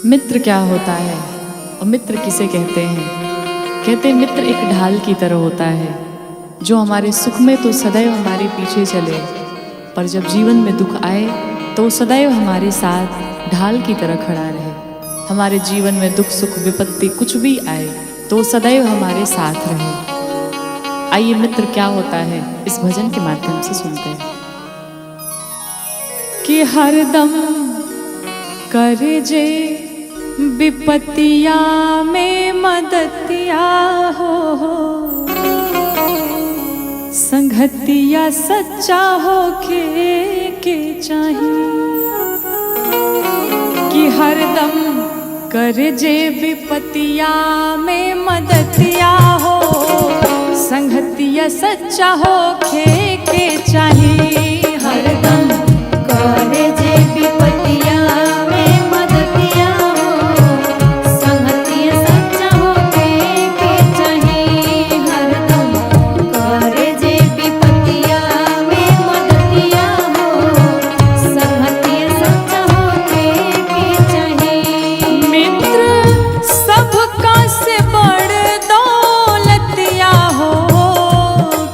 मित्र क्या होता है और मित्र किसे कहते हैं? कहते हैं मित्र एक ढाल की तरह होता है जो हमारे सुख में तो सदैव हमारे पीछे चले, पर जब जीवन में दुख आए तो सदैव हमारे साथ ढाल की तरह खड़ा रहे। हमारे जीवन में दुख सुख विपत्ति कुछ भी आए तो सदैव हमारे साथ रहे। आइए मित्र क्या होता है इस भजन के माध्यम से सुनते हैं। कि हरदम करे जे विपत्तिया में मदतिया हो, संगतिया सच्चा हो के चाहिए। कि हरदम करे जे विपत्तिया में मदतिया हो, संगतिया सच्चा हो के चाहिए। हरदम करे जे विपत्तिया में मदतिया हो, संगतिया सच्चा हो के चाहिए। हरदम करे जे विपत्तिया में मदतिया हो, संगतिया सच्चा हो के चाहिए। मित्र सबका से बड़ दौलतिया हो,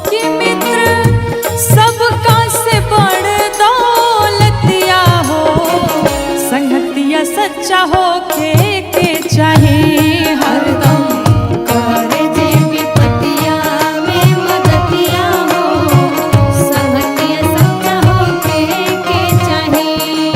कि मित्र सबका से बड़ दौलतिया हो, संगतिया सच्चा हो के चाहिए। हरदम करे जे विपत्तिया में मदतिया हो, संगतिया सच्चा हो के चाहिए।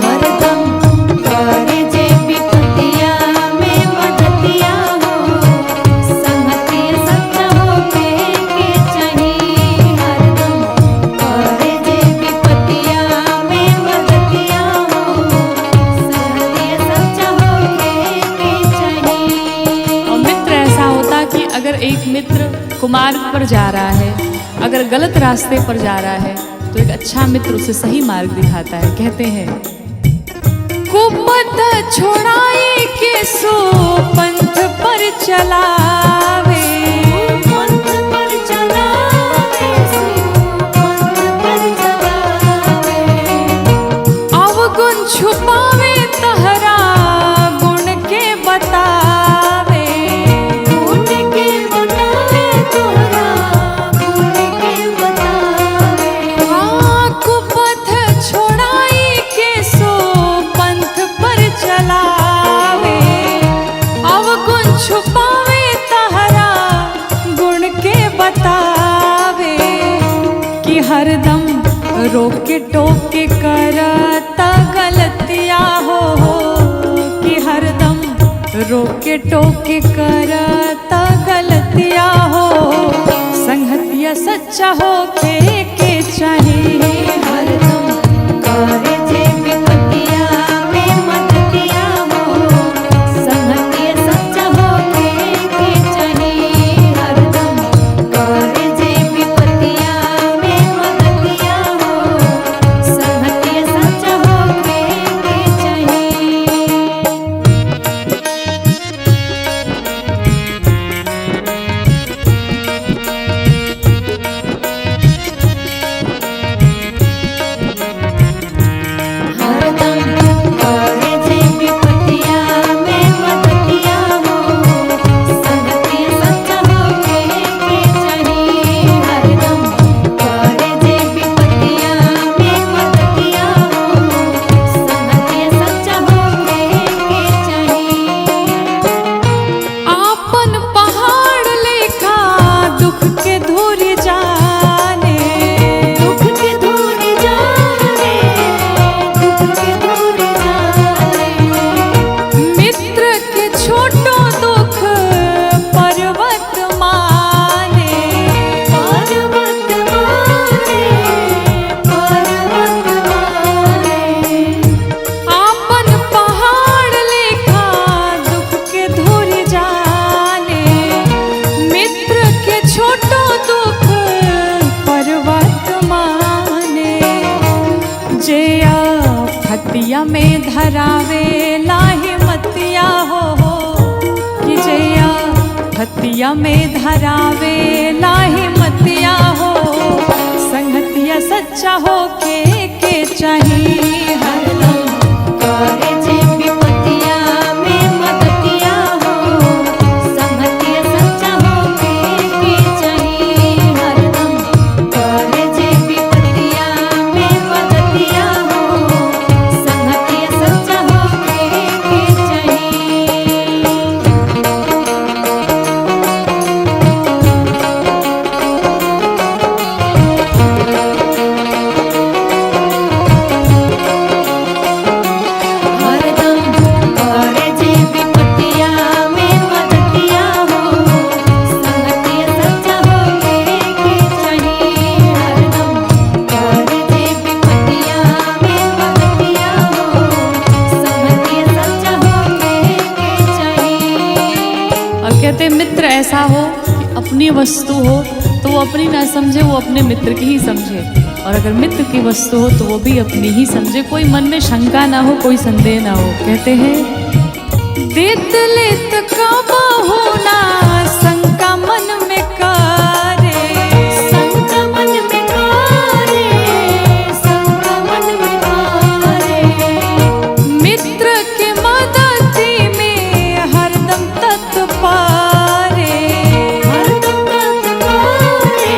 हरदम करे जे विपत्तिया में मदतिया हो, संगतिया सच्चा हो के चाहिए। हरदम करे जे विपत्तिया में मदतिया हो, संगतिया सच्चा हो के चाहिए। और मित्र ऐसा होता कि अगर एक मित्र कुमार्ग पर जा रहा है, अगर गलत रास्ते पर जा रहा है तो एक अच्छा मित्र उसे सही मार्ग दिखाता है। कहते हैं कुपथ छोड़ाई के सो पंथ पर चलावे, पंथ पर चलावे, पंथ पर चलावे। अवगुण छुपावे तहरा गुण के बतावे। गुण के बतावे तोहरा, गुण के बतावे। हाँ, कुपथ छोड़ाई के सो पंथ पर चलावे, अवगुण छुपावे तहरा गुण के बतावे। कि हरदम रोके टोके करता गलतिया हो, कि हरदम रोके टोके करता गलतिया हो, संगतिया सच्चा हो के चाहिए। हरदम करे जे विपत्तिया में मदतिया हो, संगतिया सच्चा हो के चाहिए। हरदम करे जे विपत्तिया में मदतिया हो, संगतिया सच्चा हो के चाहिए। हरदम करे जे विपत्तिया में मदतिया हो, संगतिया सच्चा हो के चाहिए। हरदम करे जे विपत्तिया में मदतिया हो, संगतिया सच्चा हो के चाहिए। आपन पहाड़ लेखा दुख के धूर जाने, दुख के दूर जाने, दुख के दूर जाने। मित्र के छोटो दुख पर्वत माने। पर्वत माने, पर्वत माने। आपन पहाड़ लेखा दुख के धूर जाने, मित्र के छोटो दुख पर्वत माने। जे फतिया में धरावे लाहि मतिया हो, हतिया में धरावे लाहे मतिया हो, संगतिया सच्चा हो के चाहिए हरदम करे जे विपतिया में मदतिया हो, संगतिया सच्चा हो के चाहिए। हरदम करे जे विपतिया में मदतिया हो, संगतिया सच्चा हो के चाहिए। हरदम करे जे विपतिया में मदतिया हो, संगतिया सच्चा हो के चाहिए। हरदम करे जे विपतिया में मदतिया हो, संगतिया सच्चा हो के चाहिए। और कहते हैं मित्र ऐसा हो कि अपनी वस्तु हो तो वो अपनी ना समझे, वो अपने मित्र की ही समझे, और अगर मित्र की वस्तु हो तो वो भी अपनी ही समझे, कोई मन में शंका ना हो, कोई संदेह ना हो। कहते हैं देत लेत काबा होना शंका मन में करे, शंका मन में करे, शंका मन में करे। मित्र के मदति में हरदम तत्पारे, हरदम तत्पारे,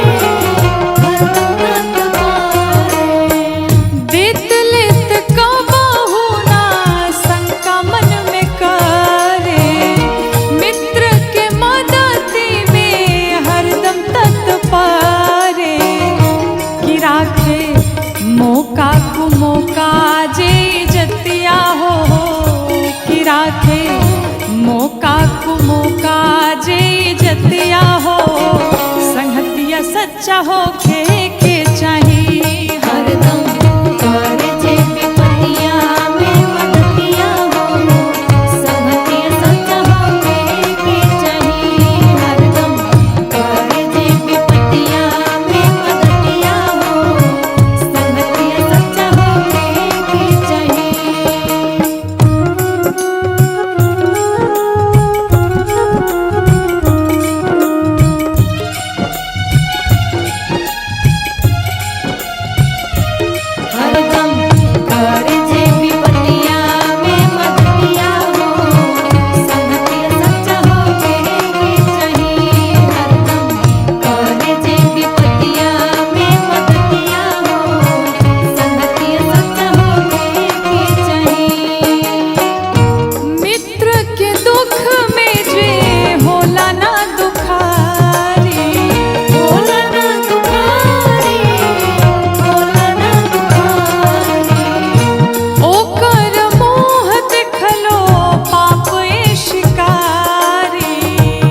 हरदम तत्पारे। देत लेत काबा होना शंका मन में करे, मित्र के मदति में हरदम तत्पारे, कि राखे मौका को मौका जे जतिया हो, कि राखे मौका को मौका जे जतिया हो, संगतिया सच्चा हो के चाहिए। हरदम करे जे विपतिया में मदतिया हो, संगतिया सच्चा हो के चाहिए। हरदम करे जे विपतिया में मदतिया हो, संगतिया सच्चा हो के चाहिए। हरदम करे जे विपतिया में मदतिया हो, संगतिया सच्चा हो के चाहिए। हरदम करे जे विपतिया में मदतिया हो, संगतिया सच्चा हो के चाहिए। मित्र के दुख में जे होला ना दुखारी, होला ना दुखारी, होला ना दुखारी। ओकर मोह देखलो पाप ए शिकारी,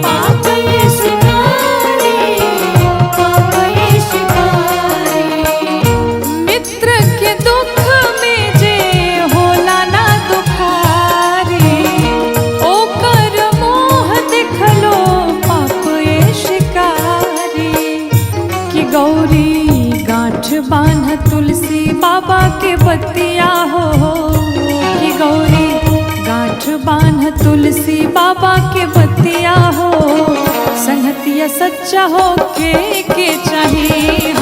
पाप ये शिकारी, पाप ये शिकारी। मित्र के दुख में जे होला ना दुखारी, ओकर मोह देखलो पाप ए शिकारी, कि गौरी गांठ बांध तुलसी बाबा के बतिया हो, कि गौरी गांठ बांध तुलसी बाबा के बतिया हो, संगतिया सच्चा हो के चाहिए।